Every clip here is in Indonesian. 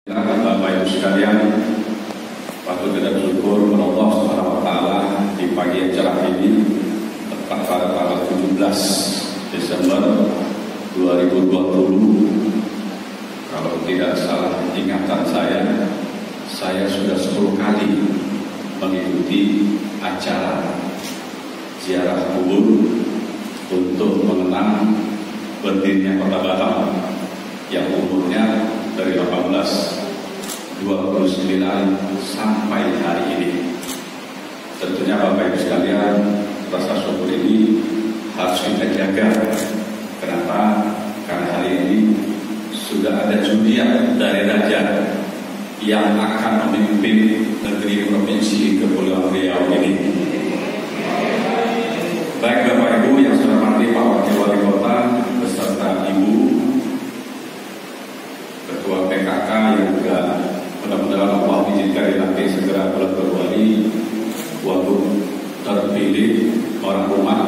Bapak Ibu sekalian, patut kita bersyukur kepada Allah Subhanahu wa taala di pagi yang cerah ini, tepat pada tanggal 17 Desember 2020. Kalau tidak salah ingatan saya sudah 10 kali mengikuti acara ziarah kubur untuk mengenang berdirinya Kota Batam yang umurnya dari 1829 sampai hari ini. Tentunya Bapak Ibu sekalian, rasa syukur ini harus kita jaga. Kenapa? Karena hari ini sudah ada zuriat dari raja yang akan memimpin negeri provinsi Kepulauan Riau ini. Baik Bapak Ibu yang sudah mati, Pak Wakil Wali Kota beserta Ibu Ketua PKK yang juga mudah-mudahan Allah izinkan nanti segera berwali waktu terpilih orang rumah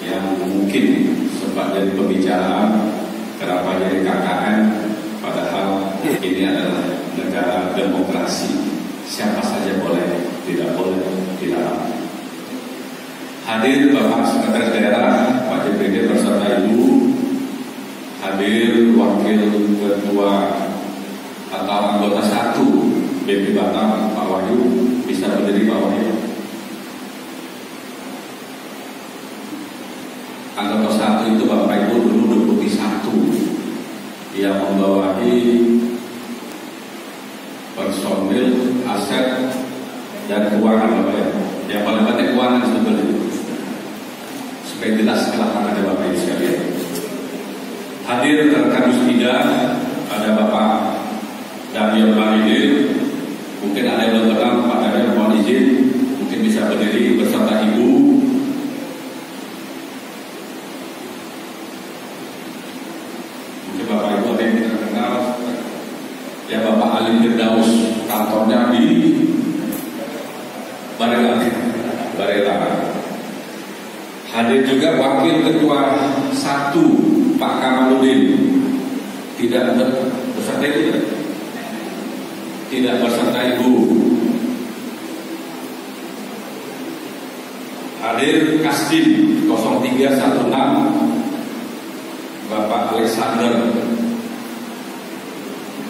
yang mungkin sempat jadi pembicaraan kenapa jadi KKN, padahal ini adalah negara demokrasi, siapa saja boleh, tidak boleh dilarang. Hadir Bapak Sekretaris Daerah Pak JPD beserta Ibu, hadir Wakil Ketua atau anggota 1 BP Batam Pak Wahyu, bisa berdiri Pak Wahyu. Anggota 1 itu Bapak Ibu dulu Deputi 1 yang membawahi personil, aset dan keuangan Bapak ya. Yang paling penting keuangan sebetulnya. Supaya jelas setelah ada Bapak Ibu sekalian. Hadir rekan Musbida, ada Bapak Daniel Maridin, mungkin ada yang belum kenal Pak Daniel, mohon izin, mungkin bisa berdiri beserta Ibu. Mungkin Bapak Ibu ada yang tidak kenal, ya Bapak Alim Firdaus, kantornya di Barela. Hadir juga Wakil Ketua 1 Pak Kamaludin, tidak beserta Ibu, tidak beserta Ibu. Hadir Kasdim 0316 Bapak Alexander.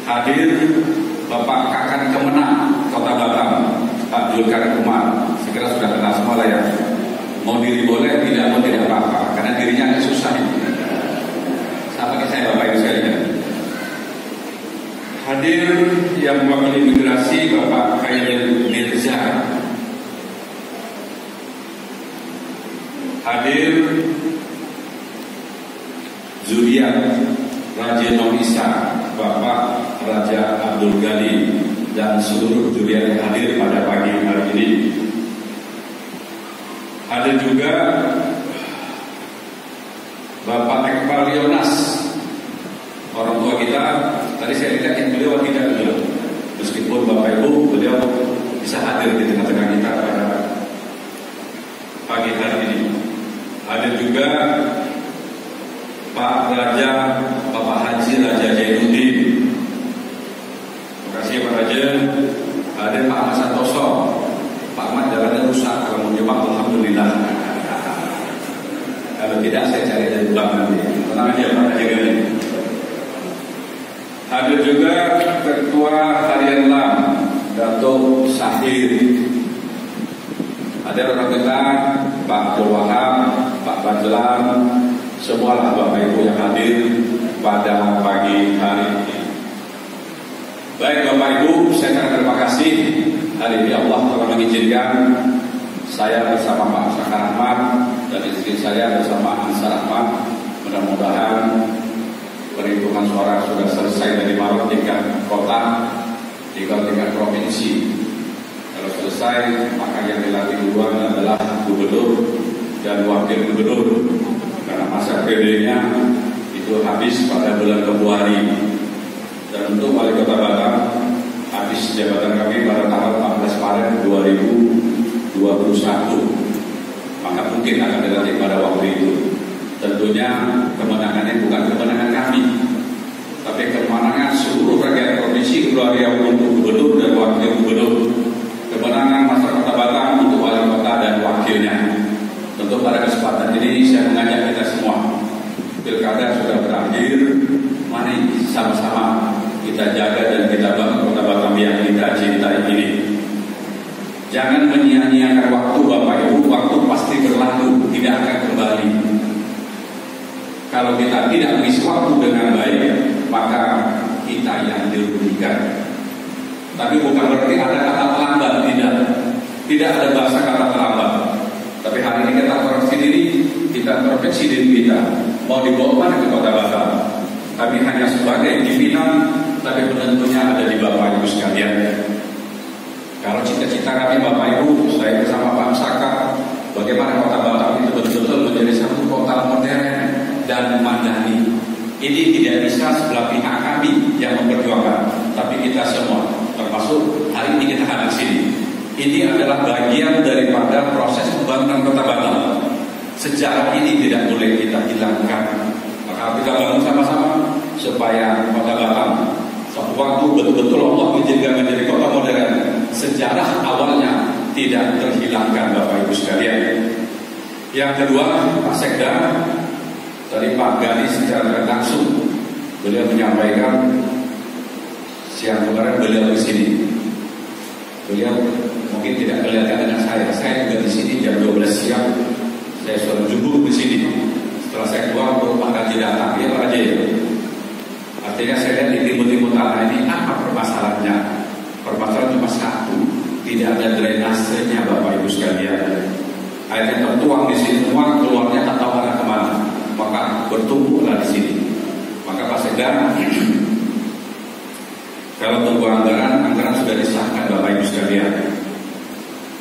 Hadir Bapak Kakan Kemenang Kota Batam Pak Julkar Umar. Saya kira sudah kenal semua lah ya. Mau diri boleh, tidak mau tidak apa-apa, karena dirinya agak susah ini. Sama kayak saya Bapak Ibu sekalian. Hadir yang mewakili imigrasi Bapak Khairil Mirza. Hadir zuriat Raja Nomisa Bapak Raja Abdul Ghani dan seluruh zuriat yang hadir pada pagi hari ini. Hadir juga Bapak Ekbal Yonas, orang tua kita. Tadi saya lihat beliau tidak beliau, meskipun Bapak Ibu beliau bisa hadir di tengah-tengah kita pada pagi hari ini. Hadir juga Pak Raja, Bapak Haji Raja Jainuddin. Terima kasih Pak Raja. Hadir Pak Ahmad Santoso. Pak Ahmad jalannya rusak, kalau mau nyoba alhamdulillah. Kalau tidak saya cari dari belakang nanti. Tenang aja Pak Raja. Hadir juga Ketua Harian LAM Datuk Sahir. Ada orang kita Pak Abdul Wahab, Pak Banjelan, semualah Bapak Ibu yang hadir pada pagi hari ini. Baik Bapak Ibu, saya sangat terima kasih hari ini Allah telah mengizinkan saya bersama Pak Sakar Ahmad dan istri saya bersama Ansar Ahmad. Mudah-mudahan perhitungan suara sudah selesai dari Maret tingkat kota, tinggal tingkat provinsi. Kalau selesai, maka yang dilatih duluan adalah gubernur dan wakil gubernur, karena masa periodenya itu habis pada bulan Februari. Dan untuk wali kota Batam, habis jabatan kami pada tanggal 14 Maret 2021. Maka mungkin akan dilatih pada waktu itu. Tentunya kemenangannya bukan kemenangan kami, tapi sebagai kemenangan seluruh rakyat provinsi Kepulauan Riau untuk gubernur dan wakil gubernur, kemenangan masyarakat Kota Batam untuk wali kota dan wakilnya. Tentu pada kesempatan ini saya mengajak kita semua, pilkada sudah berakhir, mari sama-sama kita jaga dan kita bangun Kota Batam yang kita cintai ini. Jangan menyia-nyiakan waktu Bapak Ibu, waktu pasti berlalu, tidak akan kembali. Kalau kita tidak mengisi waktu dengan baik, maka kita yang dirugikan. Tapi bukan berarti ada kata terlambat, tidak ada bahasa kata terlambat. Tapi hari ini kita koreksi diri, kita introspeksi diri kita, mau dibawa mana ke Kota Batam. Kami hanya sebagai pimpinan, tapi penentunya ada di Bapak Ibu sekalian. Kalau cita-cita kami Bapak Ibu, saya bersama Pak Saka, bagaimana Kota Batam itu betul-betul menjadi satu kota modern dan madani. Ini tidak bisa sebelah pihak kami yang memperjuangkan, tapi kita semua, termasuk hari ini kita hadir sini. Ini adalah bagian daripada proses pembangunan Kota Batam. Sejarah ini tidak boleh kita hilangkan. Maka kita bangun sama-sama supaya Kota Batam suatu waktu betul-betul Allah menjadi kota modern. Sejarah awalnya tidak terhilangkan Bapak Ibu sekalian. Yang kedua, Pak Sekda dari Pak Gani secara langsung beliau menyampaikan siang kemarin beliau di sini. Beliau mungkin tidak kelihatan dengan saya juga di sini jam 12 siang. Saya sudah jubur di sini. Setelah saya keluar, Pak Gaji datang, dia Pak Gaji. Artinya saya lihat di timur-timur tanah ini apa permasalahannya? Permasalahan cuma satu, tidak ada drainasenya Bapak Ibu sekalian. Airnya tertuang di sini semua, keluarnya tak tahu arah kemana. Maka bertumbuhlah di sini. Maka Pak Sekda, kalau tunggu anggaran sudah disahkan Bapak Ibu sekalian.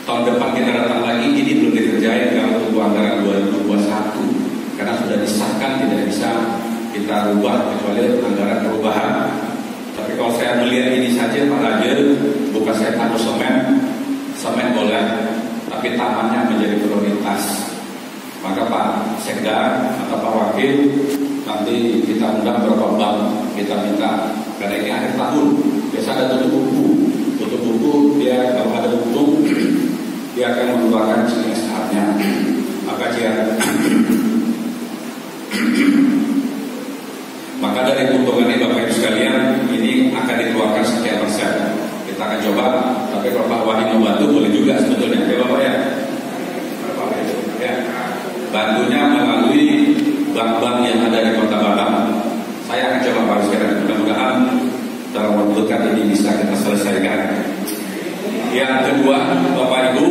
Tahun depan kita datang lagi, ini belum dikerjain kalau tunggu anggaran 2021. Karena sudah disahkan, tidak bisa kita rubah kecuali anggaran perubahan. Tapi kalau saya melihat ini saja Pak Raja, bukan saya taruh semen boleh, tapi tamannya menjadi prioritas. Maka Pak Sekda atau Pak Wakil, nanti kita undang beberapa bank, kita minta, karena ini akhir tahun, biasa ada tutup buku, dia kalau ada untung, dia akan mengeluarkan CSR-nya. Maka maka dari keuntungan ini Bapak Ibu sekalian, ini akan dikeluarkan sekian persen. Kita akan coba, tapi kalau Pak Wahid membantu boleh juga sebetulnya, ya Bapak ya. Bantunya melalui bank-bank yang ada di Kota Batam. Saya akan coba Pak sekarang, mudah-mudahan dalam waktu dekat ini bisa kita selesaikan. Yang kedua, Bapak Ibu,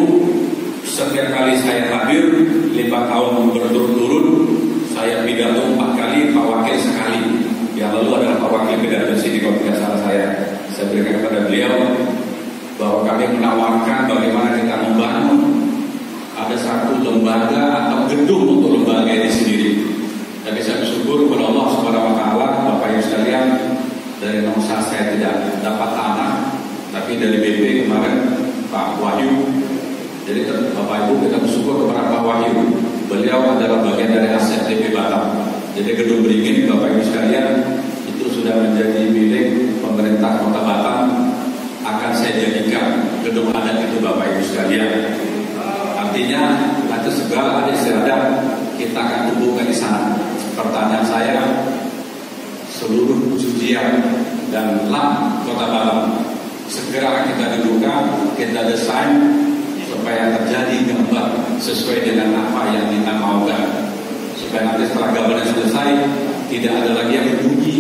setiap kali saya hadir 5 tahun berturut-turut, saya pidato 4 kali, Pak Wakil sekali. Yang lalu adalah Pak Wakil pidato di sini kalau tidak salah saya berikan kepada beliau bahwa kami menawarkan bagaimana kita membangun ada satu lembaga atau gedung untuk lembaga ini sendiri. Tapi saya bersyukur kepada Allah Subhanahu wa taala, Bapak Ibu sekalian, dari Nongsa saya tidak dapat tanah, tapi dari BP kemarin Pak Wahyu. Jadi Bapak Ibu kita bersyukur kepada Pak Wahyu. Beliau adalah bagian dari aset DP Batam. Jadi gedung beringin Bapak Ibu sekalian itu sudah menjadi milik pemerintah Kota Batam. Akan saya jadikan gedung adat itu Bapak Ibu sekalian. Artinya nanti segala ada istiadat kita akan tumbuhkan di sana. Pertanyaan saya, seluruh sujian dan lam Kota Batam segera kita dudukan, kita desain supaya terjadi gambar sesuai dengan apa yang kita maukan. Supaya nanti setelah gambarnya selesai tidak ada lagi yang berbunyi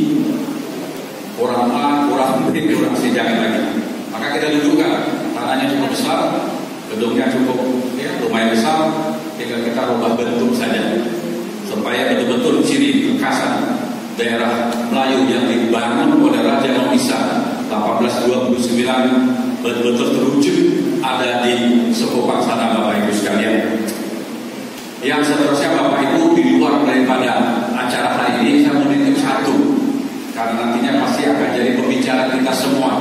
kurang A, kurang B, kurang C, jangan lagi. Maka kita dudukkan, tanahnya cukup besar, gedungnya cukup lumayan besar, tinggal kita rubah bentuk saja supaya betul-betul di sini kekasan daerah Melayu yang dibangun oleh Raja Nongisa 1829 betul-betul terwujud ada di Sekopang sana Bapak Ibu sekalian. Yang seterusnya Bapak Ibu di luar daripada acara hari ini saya menitip satu, karena nantinya pasti akan jadi pembicaraan kita semua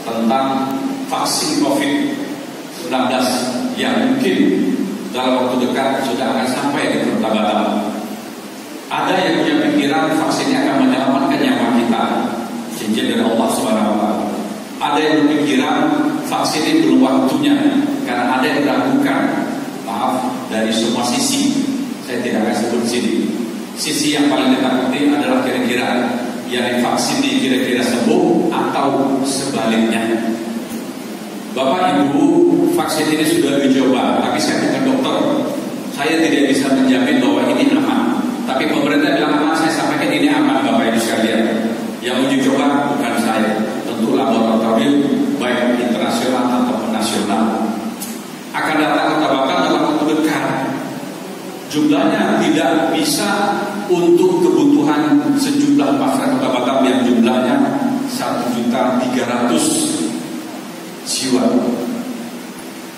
tentang vaksin COVID-19 yang mungkin dalam waktu dekat sudah akan sampai di Kota Batam. Ada yang punya pikiran vaksinnya akan menyelamatkan nyawa kita. vaksin ini belum waktunya, karena ada yang meragukan. Maaf, dari semua sisi, saya tidak akan sebut sini. Sisi yang paling ditakuti adalah kira-kira yang divaksin ini kira-kira sembuh atau sebaliknya. Bapak Ibu, vaksin ini sudah dicoba, tapi saya bukan dokter. Saya tidak bisa menjamin bahwa ini aman. Tapi pemerintah bilang aman, saya sampaikan ini aman, Bapak Ibu sekalian. Yang uji coba bukan saya, tentu laboratorium baik internasional ataupun nasional. Akan datang Kota Batam dalam waktu dekat. Jumlahnya tidak bisa untuk kebutuhan sejumlah pasar Kota Batam yang jumlahnya 1.300.000 jiwa.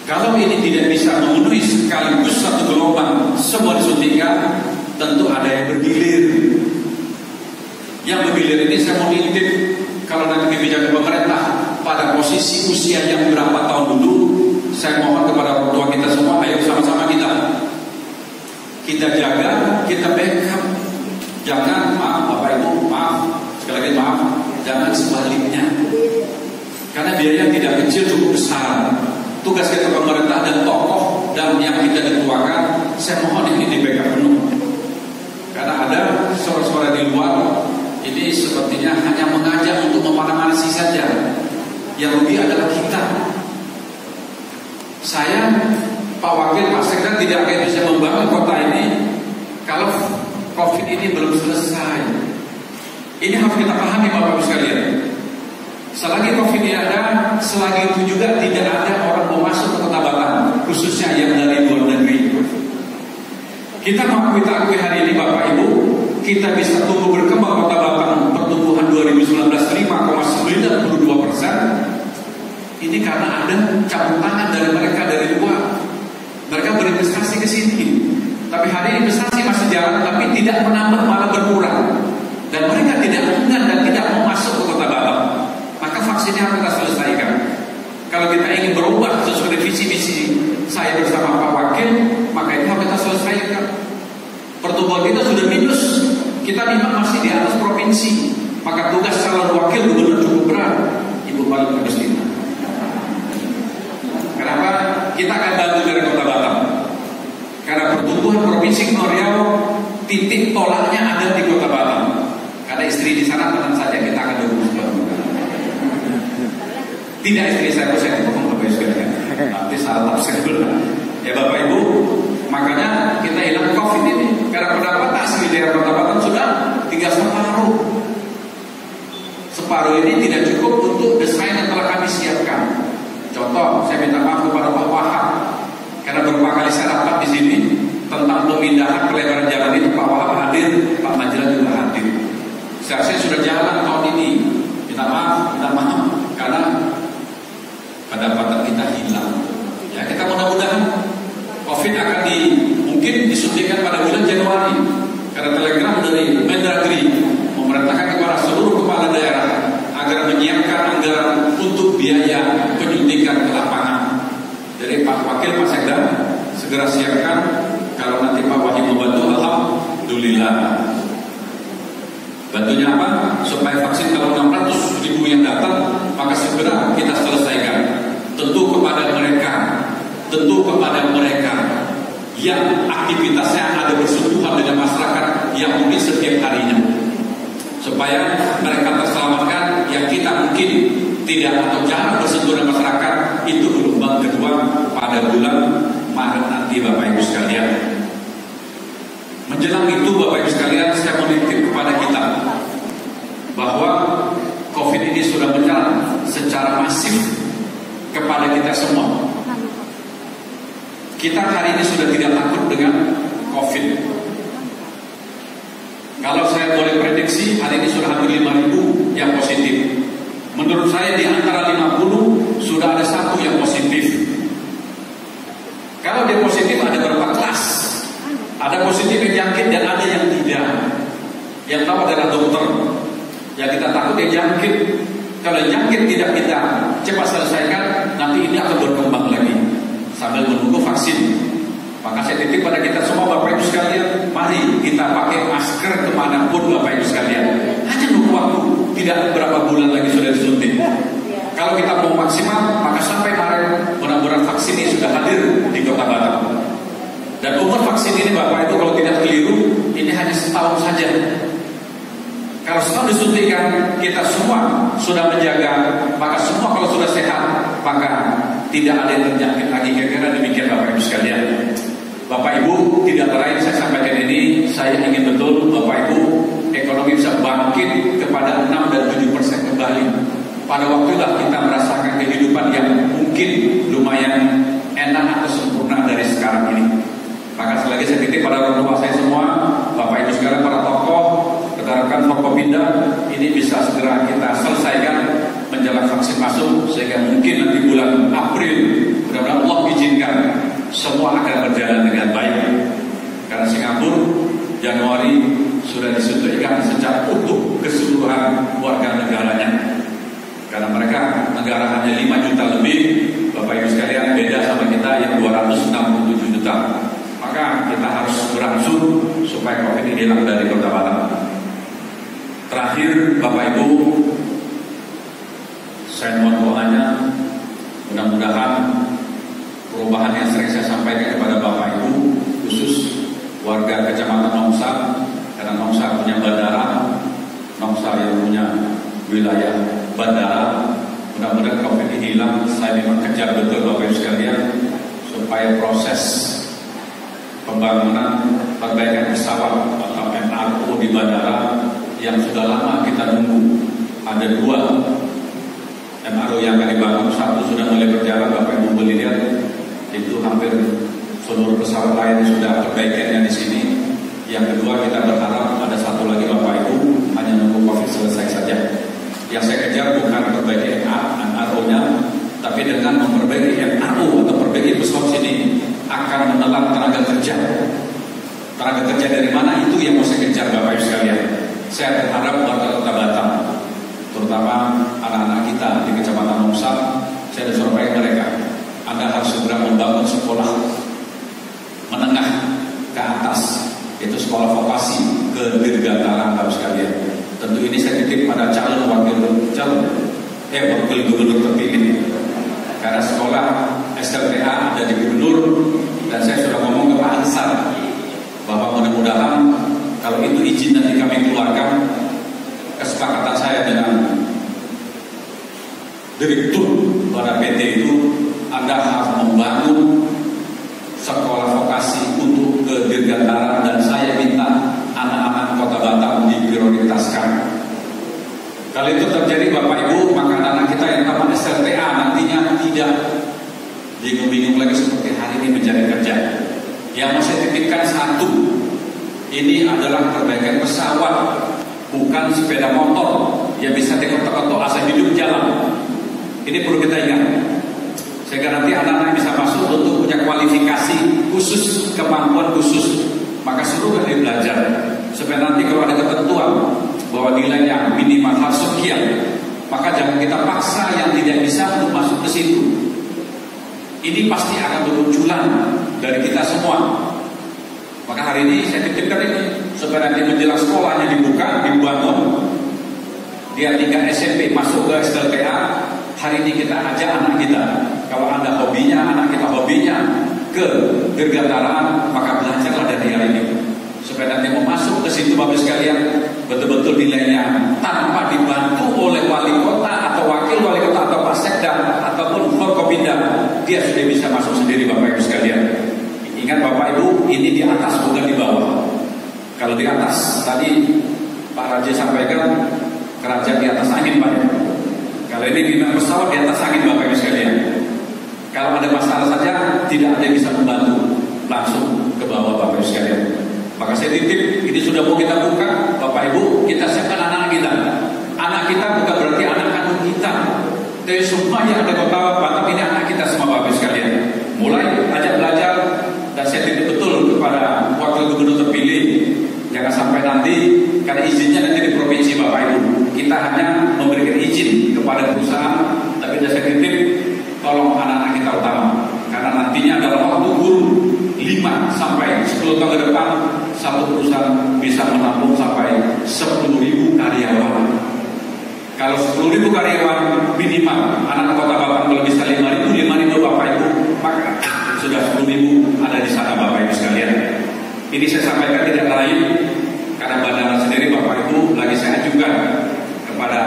Kalau ini tidak bisa memenuhi sekaligus satu gelombang semua disuntikan, tentu ada yang bergilir. Yang bergilir ini saya mau intip, kalau nanti kebijakan pemerintah pada posisi usia yang berapa tahun dulu, saya mohon kepada orang tua kita semua, ayo sama-sama kita jaga, kita backup. Jangan, maaf Bapak Ibu, maaf, sekali lagi maaf, jangan sebaliknya. Karena biaya tidak kecil, cukup besar. Tugas kita pemerintah dan tokoh dan yang kita dituakan, saya mohon ini di backup penuh. Karena ada suara-suara di luar, ini sepertinya hanya mengajak untuk memanasi saja. Yang rugi adalah kita. Saya, Pak Wakil, Pak Sekda tidak akan bisa membangun kota ini kalau COVID ini belum selesai. Ini harus kita pahami Bapak Ibu sekalian. Selagi COVID ini ada, selagi itu juga tidak ada orang mau masuk ke Kota Batam, khususnya yang dari luar negeri. Kita akui hari ini Bapak Ibu, kita bisa tumbuh berkembang Kota Batam pertumbuhan 2019 5,92%. Ini karena ada campur tangan dari mereka dari luar. Mereka berinvestasi ke sini. Tapi hari ini investasi masih jalan, tapi tidak menambah, malah berkurang. Dan mereka tidak enggan dan tidak mau masuk ke Kota Batam. Maka vaksinnya harus kita selesaikan. Kalau kita ingin berubah sesuai visi misi saya bersama Pak Wakil, maka itu harus kita selesaikan. Pertumbuhan kita sudah minus. Kita memang masih di atas provinsi. Maka tugas calon wakil gubernur cukup berat. Ibu Paling Agustina. Kenapa? Kita akan bantu dari Kota Batam. Karena pertumbuhan provinsi Kepulauan Riau titik tolaknya ada di Kota Batam. Karena istri di sana, tenang saja kita akan dukung. Tidak istri saya bohong Bapak Ibu sekalian. Nanti salah tafsir dulu. Ya Bapak Ibu, makanya kita hilang COVID ini. Karena pendapatan asli daerah Kota Batam sudah 3/4. Separuh ini tidak cukup untuk desain yang telah kami siapkan. Contoh, saya minta maaf kepada Pak Wahab. Karena beberapa kali saya rapat di sini tentang pemindahan pelebaran jalan itu, Pak Wahab hadir, Pak Majalah juga hadir. Saya sudah jalan tahun ini. Minta maaf, karena pendapatan kita hilang. Ya, kita mudah-mudahan COVID akan mungkin disuntikan pada bulan Januari. Karena telegram dari Mendagri memerintahkan kepada seluruh kepala daerah agar menyiapkan anggaran untuk biaya penyuntikan ke lapangan. Jadi Pak Wakil, Pak Sekda segera siapkan. Kalau nanti Pak Wahyu membantu, alhamdulillah. Bantunya apa? Supaya vaksin kalau 600.000 yang datang, maka segera kita selesaikan. Tentu kepada mereka yang aktivitasnya ada bersentuhan dengan masyarakat yang mungkin setiap harinya, supaya mereka terselamatkan. Yang kita mungkin tidak atau jarang bersentuhan dengan masyarakat, itu gelombang kedua pada bulan Maret nanti Bapak Ibu sekalian. Menjelang itu Bapak Ibu sekalian, saya menitip kepada kita bahwa COVID ini sudah berjalan secara masif kepada kita semua. Kita hari ini sudah tidak takut dengan COVID. Kalau saya boleh prediksi, hari ini sudah hampir 5.000 yang positif. Menurut saya di antara 50 sudah ada 1 yang positif. Kalau dia positif ada berapa kelas? Ada positif yang jangkit dan ada yang tidak. Yang tahu adalah dokter. Yang kita takut yang jangkit. Kalau jangkit tidak kita cepat selesaikan, nanti ini akan berkembang lagi sambil menunggu vaksin. Maka saya titip pada kita semua Bapak Ibu sekalian, mari kita pakai masker kemanapun Bapak Ibu sekalian. Hanya nunggu waktu, tidak berapa bulan lagi sudah disuntik. Kalau kita mau maksimal, maka sampai Maret mudah-mudahan vaksin ini sudah hadir di Kota Batam. Dan umur vaksin ini Bapak Ibu kalau tidak keliru, ini hanya setahun saja. Kalau setahun disuntikan, kita semua sudah menjaga, maka semua kalau sudah sehat, maka tidak ada yang terjangkit lagi. Kira-kira demikian Bapak Ibu sekalian. Bapak Ibu, tidak lain saya sampaikan ini, saya ingin betul Bapak Ibu ekonomi bisa bangkit kepada 6 dan 7% kembali. Pada waktulah kita merasakan kehidupan yang mungkin lumayan enak atau sempurna dari sekarang ini. Maka selagi saya titip pada orang tua saya semua, Bapak Ibu sekalian, para tokoh, rekan-rekan Forkopimda, ini bisa segera kita selesaikan menjelang vaksin masuk, sehingga mungkin nanti bulan April, mudah-mudahan Allah izinkan semua akan berjalan dengan baik. Karena Singapura Januari sudah disuntikan secara utuh keseluruhan warga negaranya. Karena mereka negara hanya 5 juta lebih, Bapak Ibu sekalian, beda sama kita yang 267 juta. Maka kita harus berangsur supaya COVID ini hilang dari Kota Batam. Terakhir Bapak Ibu, saya mohon doanya, mudah-mudahan perubahan yang sering saya sampaikan kepada Bapak Ibu, khusus warga Kecamatan Nongsa, karena Nongsa punya bandara, Nongsa yang punya wilayah bandara, mudah-mudahan COVID ini hilang. Saya memang kejar betul Bapak Ibu sekalian, supaya proses pembangunan perbaikan pesawat atau MRO di bandara yang sudah lama kita nunggu. Ada 2 MRO yang akan dibangun, satu sudah mulai berjalan, Bapak Ibu boleh lihat, itu hampir seluruh pesawat lain sudah perbaikannya di sini. Yang kedua kita berharap ada satu lagi Bapak Ibu, hanya nunggu COVID selesai saja. Yang saya kejar bukan perbaiki MRO-nya, tapi dengan memperbaiki MRO atau perbaiki pesawat sini akan menelan tenaga kerja. Tenaga kerja dari mana, itu yang mau saya kejar Bapak Ibu sekalian. Saya berharap warga Kota Batam, terutama anak-anak kita di Kecamatan Nongsa, saya sudah sampaikan mereka, Anda harus segera membangun sekolah menengah ke atas, itu sekolah vokasi ke dirgantara Bapak sekalian. Tentu ini saya titip pada calon wakil gubernur terpilih. Karena sekolah SLTA ada di gubernur, dan saya sudah ngomong ke Pak Ansar bahwa mudah-mudahan kalau itu izin nanti kami keluarkan, kesepakatan saya dengan direktur pada PT itu, Anda harus membangun sekolah vokasi untuk ke dirgantara, dan saya minta anak-anak Kota Batam diprioritaskan. Kalau itu terjadi Bapak Ibu, maka anak-anak kita yang tamat SLTA nantinya tidak bingung-bingung lagi seperti hari ini mencari kerja. Yang mau saya titipkan satu, ini adalah perbaikan pesawat, bukan sepeda motor yang bisa dikotok-kotok asal hidup jalan. Ini perlu kita ingat, sehingga nanti anak-anak bisa masuk untuk punya kualifikasi khusus, kemampuan khusus. Maka suruh dia belajar, supaya nanti kalau ada ketentuan bahwa nilainya minimal harus sekian, maka jangan kita paksa yang tidak bisa untuk masuk ke situ. Ini pasti akan bermunculan dari kita semua. Maka hari ini saya titipkan ini, supaya nanti menjelang sekolahnya dibuka, dibangun, dia tingkat SMP masuk ke SLTA. Hari ini kita ajak anak kita, kalau Anda hobinya, anak kita hobinya ke dirgantaraan, maka belajarlah dari hari ini, supaya nanti mau masuk ke situ Bapak sekalian betul-betul nilainya tanpa dibantu oleh wali kota atau wakil wali kota atau Passekda ataupun Forkopimda, dia sudah bisa masuk sendiri Bapak Ibu sekalian. Ingat Bapak Ibu, ini di atas bukan di bawah. Kalau di atas tadi Pak Raja sampaikan, kerajaan di atas angin Pak. Kalau ini gimana pesawat di atas angin Bapak Ibu sekalian. Kalau ada masalah saja, tidak ada yang bisa membantu, langsung ke bawah Bapak Ibu sekalian. Maka saya titip, ini sudah mau kita buka, Bapak Ibu, kita siapkan anak-anak kita. Anak kita bukan berarti anak kandung kita, tapi semua yang ada Kota Batam ini anak kita semua Bapak Ibu sekalian. Mulai ajak belajar, dan saya titip betul kepada wakil gubernur terpilih, jangan sampai nanti, karena izinnya nanti di provinsi Bapak Ibu, kita hanya memberikan izin kepada perusahaan, tapi saya titip, tolong anak-anak kita utama, karena nantinya dalam waktu kurun 5 sampai 10 tahun ke depan, satu perusahaan bisa menampung sampai 10.000 karyawan. Kalau Kalau 10.000 karyawan minimal, anak kota Batam kalau bisa 5.000 Bapak Ibu, maka sudah 10.000 ada di sana Bapak Ibu sekalian. Ini saya sampaikan tidak lain karena bandara sendiri Bapak Ibu lagi saya ajukan kepada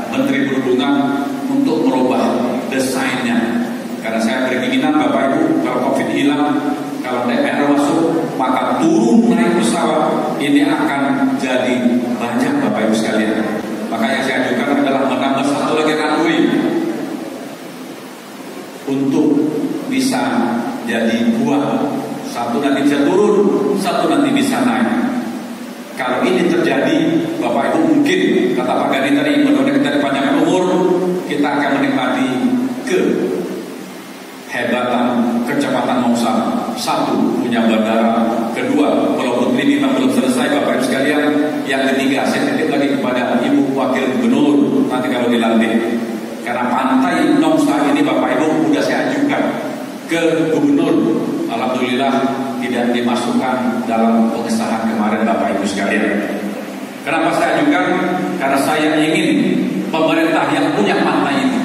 Menteri Perhubungan untuk merubah desainnya. Karena saya berkeinginan Bapak Ibu kalau COVID hilang, kalau DPR masuk, maka turun naik pesawat ini akan jadi banyak Bapak Ibu sekalian. Maka yang saya ajukan adalah menambah satu lagi runway untuk bisa jadi dua. Satu nanti bisa turun, satu nanti bisa naik. Kalau ini terjadi, Bapak Ibu mungkin kata Pak Gani tadi, menurut dari panjang umur, kita akan menikmati kehebatan kecepatan Mongsa. Satu, punya bandara. Kedua, Pulau Putri kita belum selesai Bapak Ibu sekalian. Yang ketiga, saya titip lagi kepada Ibu Wakil Gubernur nanti kalau dilantik. Karena pantai Mongsa ini Bapak Ibu sudah saya ajukan ke Gubernur. Alhamdulillah tidak dimasukkan dalam pengesahan kemarin Bapak Ibu sekalian. Kenapa saya ajukan? Karena saya ingin pemerintah yang punya pantai ini,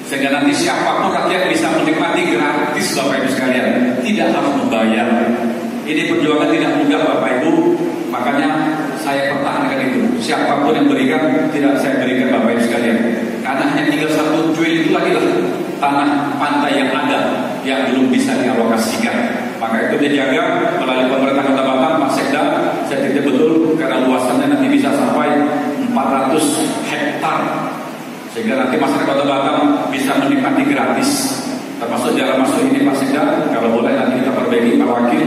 sehingga nanti siapapun rakyat bisa menikmati gratis Bapak Ibu sekalian, tidak harus membayar. Ini perjuangan tidak mudah Bapak Ibu, makanya saya pertahankan itu. Siapapun yang berikan, tidak saya berikan Bapak Ibu sekalian. Karena hanya tinggal 1 cuil itu lagi lah tanah pantai yang ada yang belum bisa dialokasikan. Maka itu dijaga melalui pemerintah Kota Batam, Pak Sekda, saya titip betul karena luasannya nanti bisa sampai 400 hektar. Sehingga nanti masyarakat Kota Batam bisa menikmati gratis. Termasuk jalan masuk ini Pak Sekda, kalau boleh nanti kita perbaiki Pak Wakil,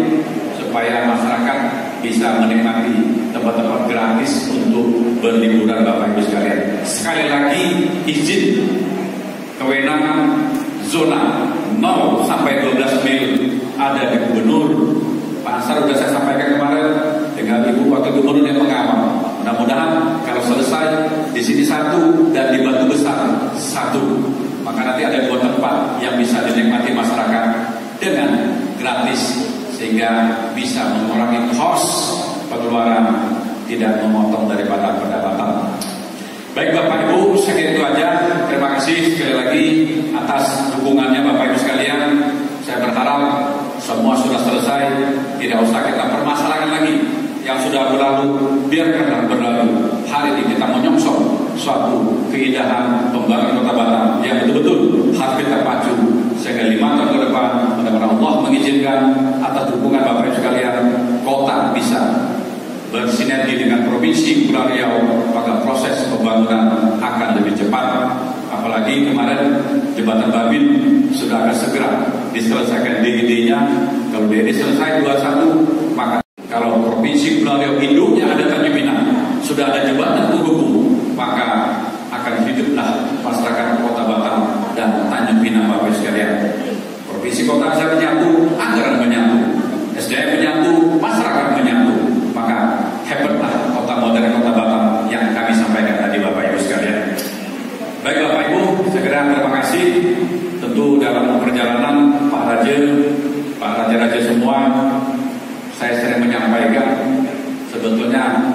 supaya masyarakat bisa menikmati tempat-tempat gratis untuk berliburan Bapak Ibu sekalian. Sekali lagi izin kewenangan zona 0 sampai 12 mil ada di Gubernur. Pak Ansar sudah saya sampaikan kemarin dengan Ibu Wakil Gubernur yang mengawal. Mudah-mudahan kalau selesai di sini 1 dan di Batu Besar 1, maka nanti ada 2 tempat yang bisa dinikmati masyarakat dengan gratis sehingga bisa mengurangi kos pengeluaran, tidak memotong daripada pendapatan. Baik Bapak Ibu, sekian itu aja. Terima kasih sekali lagi atas dukungannya Bapak Ibu sekalian. Saya berharap semua sudah selesai, tidak usah kita permasalahkan lagi. Yang sudah berlalu, biarkanlah berlalu. Hari ini kita menyongsong suatu keindahan pembangunan Kota Batam yang betul-betul harus kita pacu sehingga 5 tahun ke depan, mudah-mudahan Allah mengizinkan atas dukungan Bapak Ibu sekalian, kota bisa bersinergi dengan Provinsi Kepulauan Riau, maka proses pembangunan akan lebih cepat. Apalagi kemarin Jembatan Babil sudah akan segera diselesaikan DGD-nya. Kalau DGD selesai 21, maka kalau Provinsi Kepulauan Riau induknya ada Tanjung Pinang, sudah ada jembatan penghubung, maka akan hiduplah masyarakat Kota Batam dan Tanjung Pinang Bapak sekalian. Provinsi Kota bisa menyatu, anggaran menyatu, SDM menyatu, masyarakat menyatu, maka hebatlah kota modern Kota Batam yang kami sampaikan tadi Bapak Ibu sekalian. Baik Bapak Ibu, segera terima kasih. Tentu dalam perjalanan Pak Raja semua, saya sering menyampaikan sebetulnya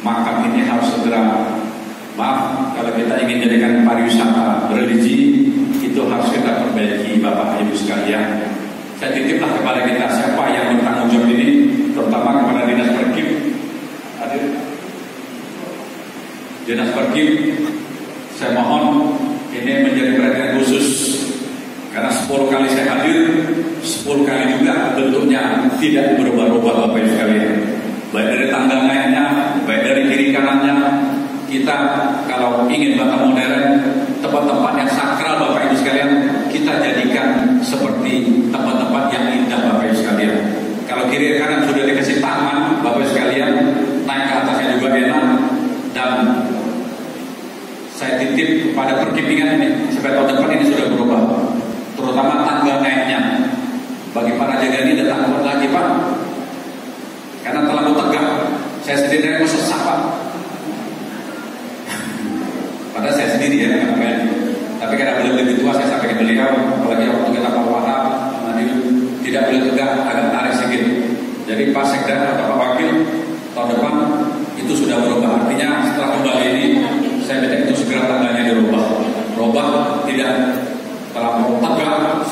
makam ini harus segera, maaf kalau kita ingin jadikan pariwisata religi, itu harus kita perbaiki Bapak Ibu sekalian. Saya titiplah kepada kita siapa yang bertanggung jawab ini, terutama kepada Dinas Perkip. Hadir Dinas Perkip, saya mohon ini menjadi perhatian khusus karena 10 kali saya hadir, 10 kali juga bentuknya tidak berubah-ubah Bapak Ibu sekalian. Baik dari tangga naiknya, baik dari kiri kanannya, kita kalau ingin Batam modern, tempat-tempat yang sakral Bapak Ibu sekalian, kita jadikan seperti tempat-tempat yang indah Bapak Ibu sekalian. Kalau kiri kanan sudah dikasih taman Bapak Ibu sekalian, naik ke atasnya juga enak. Dan saya titip pada perkipingan ini, supaya tahun depan ini sudah berubah, terutama tangga naiknya. Bagi para jaga ini datang kuat lagi Pak, karena terlalu tegak. Saya sendiri yang sesak Pak, padahal saya sendiri ya, tapi karena beliau lebih tua, saya sampaikan beliau, apalagi waktu kita Pak Wahab, tidak boleh tegak, agak tarik sedikit. Jadi Pak Sekda atau Pak Wakil, tahun depan itu sudah berubah. Artinya setelah kembali ini, saya minta itu segera tangga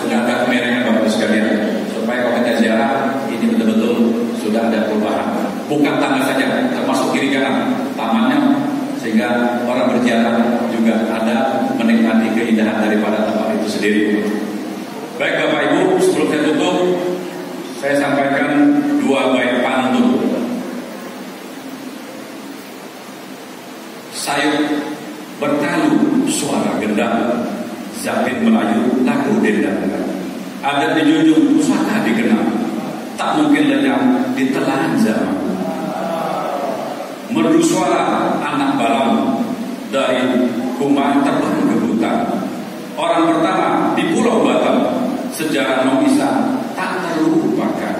sudah ada kemiringan Bapak Ibu sekalian, supaya kalau kita ziarah ini betul-betul sudah ada perubahan. Bukan taman saja, termasuk kiri kanan tamannya, sehingga orang berziarah juga ada menikmati keindahan daripada tempat itu sendiri. Baik Bapak Ibu, sebelum saya tutup, saya sampaikan dua bait pantun. Sayup bertalu suara gendang, Zapin Melayu lagu dendang. Ada dijunjung pusaka dikenal, tak mungkin lenyap di telan zaman. Merdu suara anak balam, dari kuman terbang ke hutan. Orang pertama di Pulau Batam, sejarah Nong Isa tak terlupakan.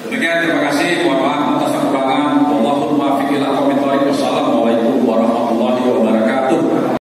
Demikian, terima kasih.